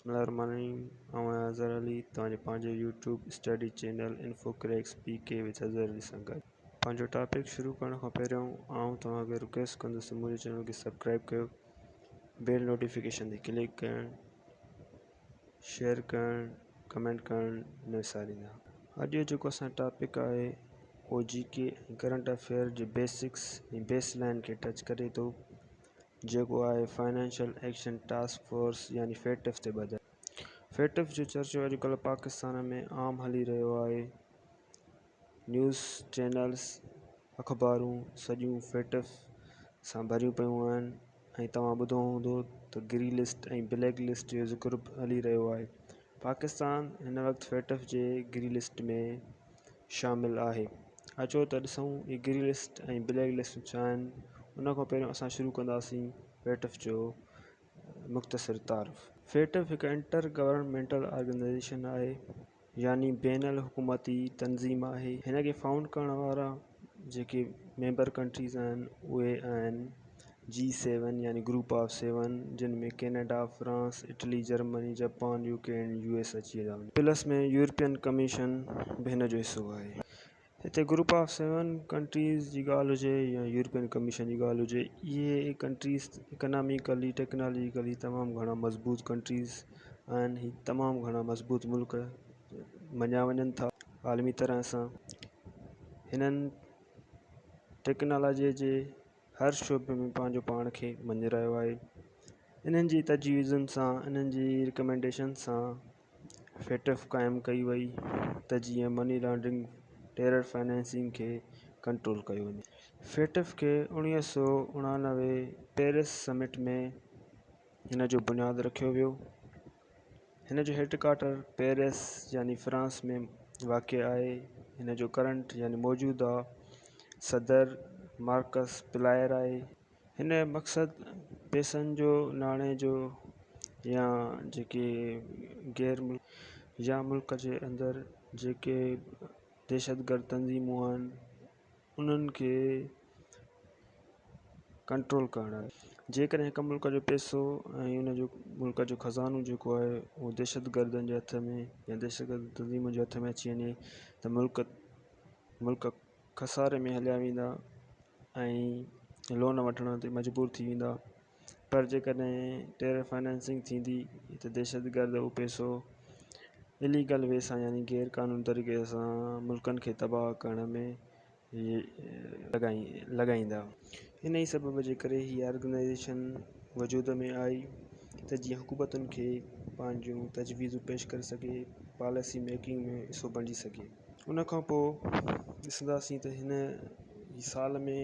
बिस्मिल्लाहिर्रहमानिर्रहीम। आउं अज़हर अली तव्हांजे पंहिंजे YouTube study channel info cracks PK with Azhar Ali सां गॾु। पंहिंजो टॉपिक शुरू करण खां पहिरियों आउं तव्हांखे रिक्वेस्ट कंदुसि मुंहिंजे चैनल खे सब्सक्राइब कयो, बेल नोटिफिकेशन ते क्लिक करणु, शेयर करणु, कमेंट करणु न विसारींदा। अॼु जेको असांजो टॉपिक आहे उहो GK ऐं करंट अफेयर जे बेसिक्स ऐं बेस लाइन खे टच करे थो, जेको आहे फाइनेंशियल एक्शन टास्क फोर्स यानी FATF ते ॿधल। FATF जो चर्चो अॼुकल्ह पाकिस्तान में आम हली रहियो आहे। न्यूज़ चैनल्स, अख़बारूं सॼियूं FATF सां भरियूं पियूं आहिनि ऐं तव्हां ॿुधो हूंदो त ग्रीन लिस्ट ऐं ब्लैक लिस्ट जो ज़िक्र हली रहियो आहे। पाकिस्तान हिन वक़्तु FATF जे ग्रीन लिस्ट में शामिलु आहे। अचो त ॾिसूं ही ग्रीन लिस्ट ऐं ब्लैक लिस्ट छा आहिनि। उन खां पहिरियों असां शुरू कंदासीं FATF जो मुख़्तसिर तारीफ़। FATF हिकु इंटर गवर्नमेंटल ऑर्गेनाइजेशन आहे, यानी बैनुल हुकूमती तंज़ीम आहे। हिन खे फाउंड करण वारा जेके मेंबर कंट्रीज़ आहिनि उहे आहिनि G7 यानी ग्रुप ऑफ 7, जिन में Canada, France, Italy, Germany, Japan, UK and US अची था वञनि। प्लस में यूरोपियन कमीशन बि हिन जो हिसो आहे। हिते ग्रुप ऑफ 7 कंट्रीज़ जी ॻाल्हि हुजे या यूरोपियन कमीशन जी ॻाल्हि हुजे, इहे कंट्रीज़ इकनॉमिकली टेक्नोलॉजिकली तमामु घणा मज़बूत कंट्रीज़ आहिनि। ही तमामु घणा मज़बूत मुल्क मञिया वञनि था आलमी तरह सां। हिननि टेक्नोलॉजीअ जे हर शोबे में पंहिंजो पाण खे मञी रहियो आहे। इन्हनि जी तजवीज़ुनि सां, इन्हनि जी रिकमेंडेशन सां FATF क़ाइमु कई वई त जीअं मनी लॉन्ड्रिंग, टेरर फाइनेंसिंग खे कंट्रोल कयो वञे। FATF खे 1989 पेरिस समिट में हिन जो बुनियादु रखियो वियो। हिन जो हेडक्वार्टर पेरिस यानी फ्रांस में वाक़िअ आहे। हिन जो करंट यानी मौजूदा सदर मार्कस पिलायर आहे। हिन जो मक़सदु पैसनि जो, नाणे जो या जेके गैर मुल्क या मुल्क जे अंदरि जेके दहशतगर्द तंज़ीमूं आहिनि उन्हनि खे कंट्रोल करणु आहे। जेकॾहिं हिकु मुल्क जो पैसो ऐं उन जो मुल्क जो ख़ज़ानो जेको आहे उहो दहशतगर्दनि जे हथ में या दहशतगर्द तंज़ीमुनि जे हथ में अची वञे त मुल्क खसारे में हलिया वेंदा ऐं लोन वठण ते मजबूर थी वेंदा। पर जेकॾहिं टेरर फाइनेंसिंग थींदी त दहशतगर्द उहो पैसो इलीगल वे सां यानी गैर क़ानूनी तरीक़े सां मुल्कनि खे तबाह करण में लॻाईंदा। इन ई सबब जे करे हीअ ऑर्गेनाइजेशन वजूद में आई त जीअं हुकूमतुनि खे पंहिंजूं तजवीज़ूं पेश करे सघे, पॉलिसी मेकिंग में हिसो बणिजी सघे। उन खां पोइ ॾिसंदासीं त हिन साल में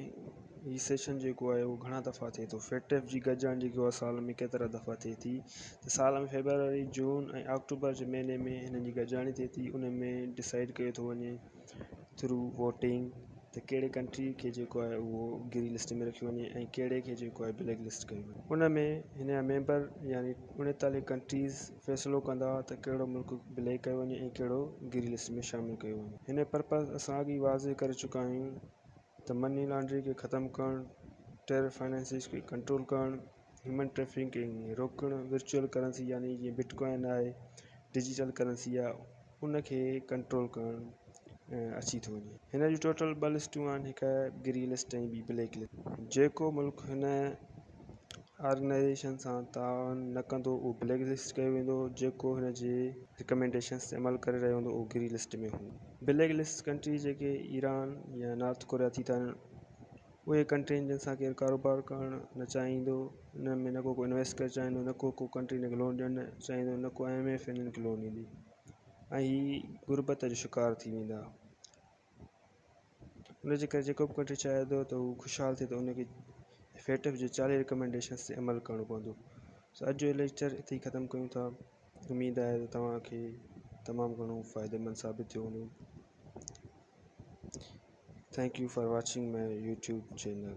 हीउ सेशन जेको आहे उहो घणा दफ़ा थिए थो। FATF जी गॾिजाणी जेको आहे साल में केतिरा दफ़ा थिए थी त साल में फेबरवरी, जून ऐं अक्टूबर जे महीने में हिननि जी गॾिजाणी थिए थी। उन में डिसाइड कयो थो वञे थ्रू वोटिंग त कहिड़े कंट्री खे जेको आहे उहो ग्रीन लिस्ट में रखियो वञे ऐं कहिड़े खे जेको आहे ब्लैक लिस्ट कयो वञे। उन में हिन जा मेंबर यानी 39 कंट्रीज़ फ़ैसिलो कंदा त कहिड़ो मुल्क ब्लैक कयो वञे ऐं कहिड़ो ग्रीन लिस्ट में शामिलु कयो वञे। हिन पर्पज़ असां अॻु ई वाज़े करे चुका आहियूं त मनी लॉन्ड्रिंग खे ख़तमु करणु, टेरर फाइनेंसिंग खे कंट्रोल करणु, ह्यूमन ट्रैफिकिंग रोकणु, वर्चुअल करेंसी यानी जीअं बिटकॉइन आहे, डिजिटल करेंसी आहे, उनखे कंट्रोल करणु अची थो वञे। हिन जूं टोटल 2 लिस्टूं आहिनि, हिकु ग्रीन लिस्ट ऐं ॿी ब्लैक लिस्ट। जेको मुल्क हिन ऑर्गेनाइजेशन सां ताउन न कंदो उहो ब्लैक लिस्ट कयो वेंदो, जेको हिन जे रिकमेंडेशन्स ते अमल करे रहियो हूंदो उहो ग्रीन लिस्ट में हूंदो। ब्लैक लिस्ट कंट्री जेके ईरान या नॉर्थ कोरिया थी था वञनि, उहे कंट्री आहिनि जिन सां केरु कारोबार करणु न चाहींदो, हिन में न को इन्वेस्ट करणु चाहींदो, न को कंट्री हिन खे लोन ॾियणु चाहींदो, न को IMF हिननि खे लोन ॾींदी ऐं हीअ गुरबत जो शिकार थी वेंदा। उनजे करे जेको बि कंट्री चाहे थो त हू ख़ुशहाल थिए त उनखे FATF जे 40 रिकमेंडेशन्स ते अमल करणो पवंदो। अॼु जो लेक्चर हिते ई ख़तमु कयूं था। उमेदु आहे त तव्हांखे तमामु घणो फ़ाइदेमंद साबित थियो हूंदो। Thank U for watching my YouTube channel.